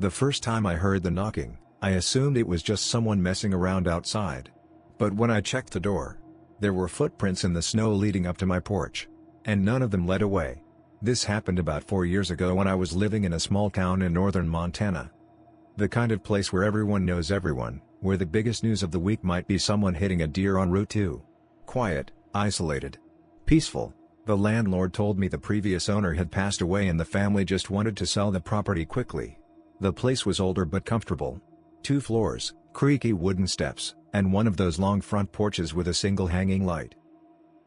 The first time I heard the knocking, I assumed it was just someone messing around outside. But when I checked the door, there were footprints in the snow leading up to my porch. And none of them led away. This happened about 4 years ago when I was living in a small town in northern Montana. The kind of place where everyone knows everyone, where the biggest news of the week might be someone hitting a deer on Route 2. Quiet, isolated, peaceful. The landlord told me the previous owner had passed away and the family just wanted to sell the property quickly. The place was older but comfortable. 2 floors, creaky wooden steps, and one of those long front porches with a single hanging light.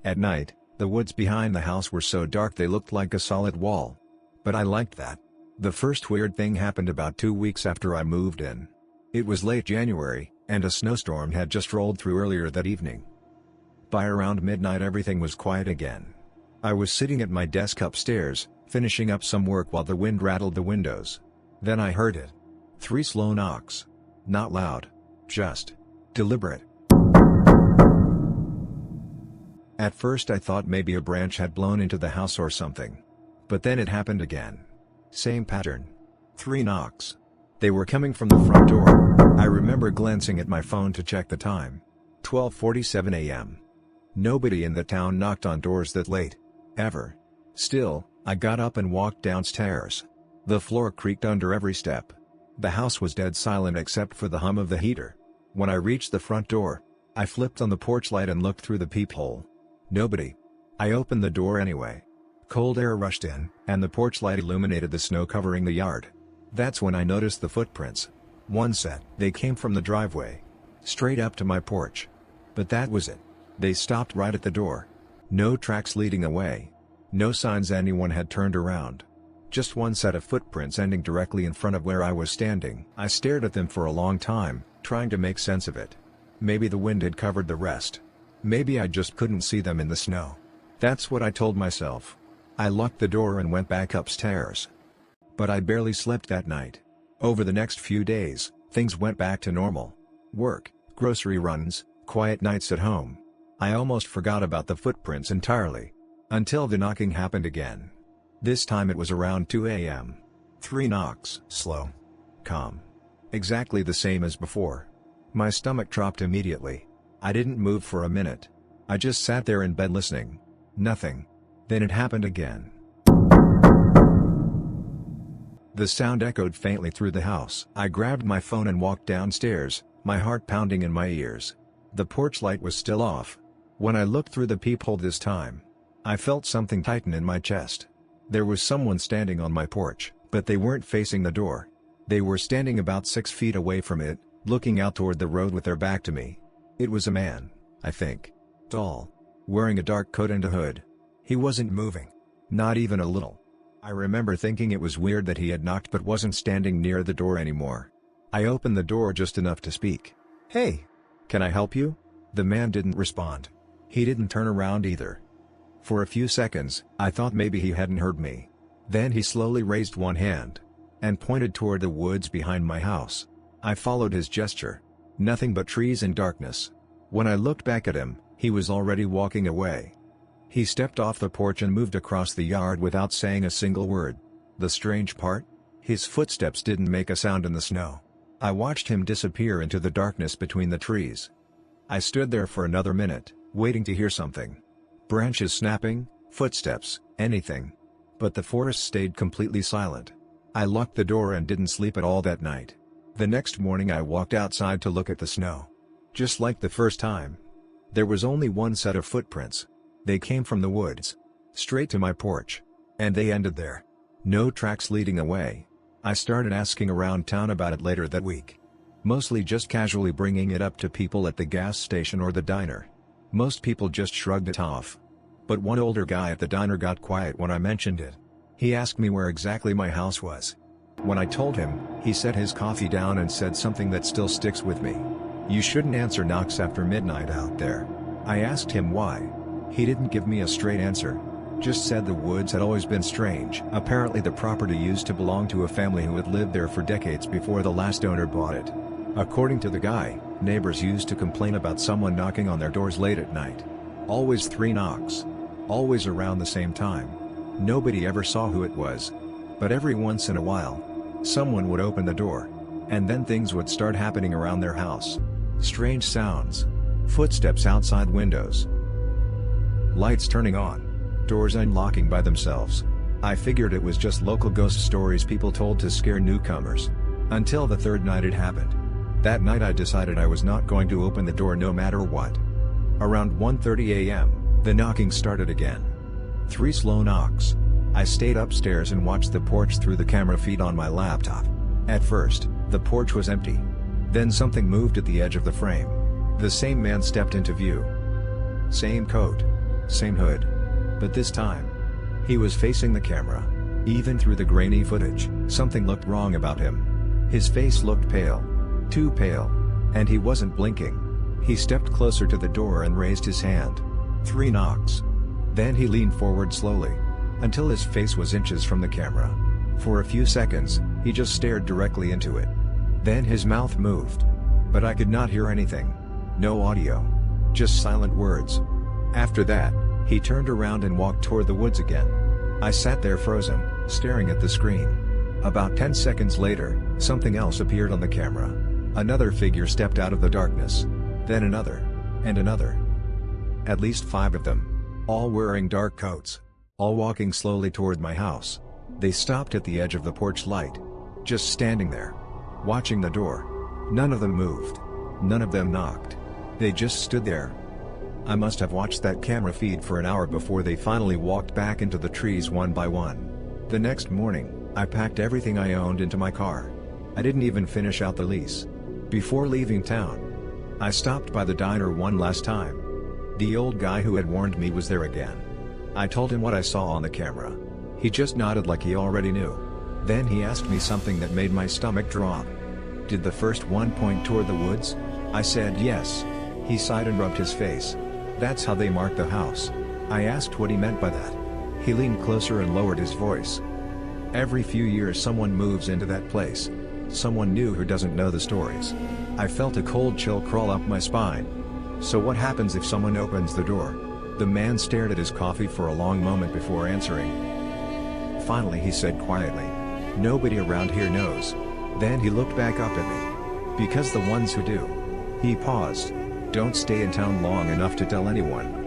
At night, the woods behind the house were so dark they looked like a solid wall. But I liked that. The first weird thing happened about 2 weeks after I moved in. It was late January, and a snowstorm had just rolled through earlier that evening. By around midnight everything was quiet again. I was sitting at my desk upstairs, finishing up some work while the wind rattled the windows. Then I heard it. 3 slow knocks. Not loud. Just deliberate. At first I thought maybe a branch had blown into the house or something. But then it happened again. Same pattern. 3 knocks. They were coming from the front door. I remember glancing at my phone to check the time. 12:47 a.m. Nobody in the town knocked on doors that late. Ever. Still, I got up and walked downstairs. The floor creaked under every step. The house was dead silent except for the hum of the heater. When I reached the front door, I flipped on the porch light and looked through the peephole. Nobody. I opened the door anyway. Cold air rushed in, and the porch light illuminated the snow covering the yard. That's when I noticed the footprints. One set. They came from the driveway, straight up to my porch. But that was it. They stopped right at the door. No tracks leading away. No signs anyone had turned around. Just one set of footprints ending directly in front of where I was standing. I stared at them for a long time, trying to make sense of it. Maybe the wind had covered the rest. Maybe I just couldn't see them in the snow. That's what I told myself. I locked the door and went back upstairs. But I barely slept that night. Over the next few days, things went back to normal. Work, grocery runs, quiet nights at home. I almost forgot about the footprints entirely. Until the knocking happened again. This time it was around 2 a.m. 3 knocks. Slow. Calm. Exactly the same as before. My stomach dropped immediately. I didn't move for a minute. I just sat there in bed listening. Nothing. Then it happened again. The sound echoed faintly through the house. I grabbed my phone and walked downstairs, my heart pounding in my ears. The porch light was still off. When I looked through the peephole this time, I felt something tighten in my chest. There was someone standing on my porch, but they weren't facing the door. They were standing about 6 feet away from it, looking out toward the road with their back to me. It was a man, I think. Tall. Wearing a dark coat and a hood. He wasn't moving. Not even a little. I remember thinking it was weird that he had knocked but wasn't standing near the door anymore. I opened the door just enough to speak. "Hey! Can I help you?" The man didn't respond. He didn't turn around either. For a few seconds, I thought maybe he hadn't heard me. Then he slowly raised one hand and pointed toward the woods behind my house. I followed his gesture. Nothing but trees and darkness. When I looked back at him, he was already walking away. He stepped off the porch and moved across the yard without saying a single word. The strange part? His footsteps didn't make a sound in the snow. I watched him disappear into the darkness between the trees. I stood there for another minute, waiting to hear something. Branches snapping, footsteps, anything. But the forest stayed completely silent. I locked the door and didn't sleep at all that night. The next morning I walked outside to look at the snow. Just like the first time. There was only one set of footprints. They came from the woods. Straight to my porch. And they ended there. No tracks leading away. I started asking around town about it later that week. Mostly just casually bringing it up to people at the gas station or the diner. Most people just shrugged it off. But one older guy at the diner got quiet when I mentioned it. He asked me where exactly my house was. When I told him, he set his coffee down and said something that still sticks with me. "You shouldn't answer knocks after midnight out there." I asked him why. He didn't give me a straight answer. Just said the woods had always been strange. Apparently the property used to belong to a family who had lived there for decades before the last owner bought it. According to the guy, neighbors used to complain about someone knocking on their doors late at night. Always 3 knocks. Always around the same time. Nobody ever saw who it was. But every once in a while, Someone would open the door. And then things would start happening around their house. Strange sounds. Footsteps outside windows. Lights turning on. Doors unlocking by themselves. I figured it was just local ghost stories people told to scare newcomers. Until the third night it happened. That night I decided I was not going to open the door no matter what. Around 1:30 a.m., the knocking started again. 3 slow knocks. I stayed upstairs and watched the porch through the camera feed on my laptop. At first, the porch was empty. Then something moved at the edge of the frame. The same man stepped into view. Same coat. Same hood. But this time, he was facing the camera. Even through the grainy footage, something looked wrong about him. His face looked pale. Too pale. And he wasn't blinking. He stepped closer to the door and raised his hand. 3 knocks. Then he leaned forward slowly. Until his face was inches from the camera. For a few seconds, he just stared directly into it. Then his mouth moved. But I could not hear anything. No audio. Just silent words. After that, he turned around and walked toward the woods again. I sat there frozen, staring at the screen. About 10 seconds later, something else appeared on the camera. Another figure stepped out of the darkness. Then another. And another. At least 5 of them. All wearing dark coats. All walking slowly toward my house. They stopped at the edge of the porch light. Just standing there. Watching the door. None of them moved. None of them knocked. They just stood there. I must have watched that camera feed for an hour before they finally walked back into the trees one by one. The next morning, I packed everything I owned into my car. I didn't even finish out the lease. Before leaving town, I stopped by the diner one last time. The old guy who had warned me was there again. I told him what I saw on the camera. He just nodded like he already knew. Then he asked me something that made my stomach drop. Did the first one point toward the woods? I said yes. He sighed and rubbed his face. That's how they marked the house. I asked what he meant by that. He leaned closer and lowered his voice. Every few years someone moves into that place. Someone new who doesn't know the stories. I felt a cold chill crawl up my spine. So what happens if someone opens the door? The man stared at his coffee for a long moment before answering. Finally he said quietly, "Nobody around here knows." Then he looked back up at me. "Because the ones who do." He paused. "Don't stay in town long enough to tell anyone."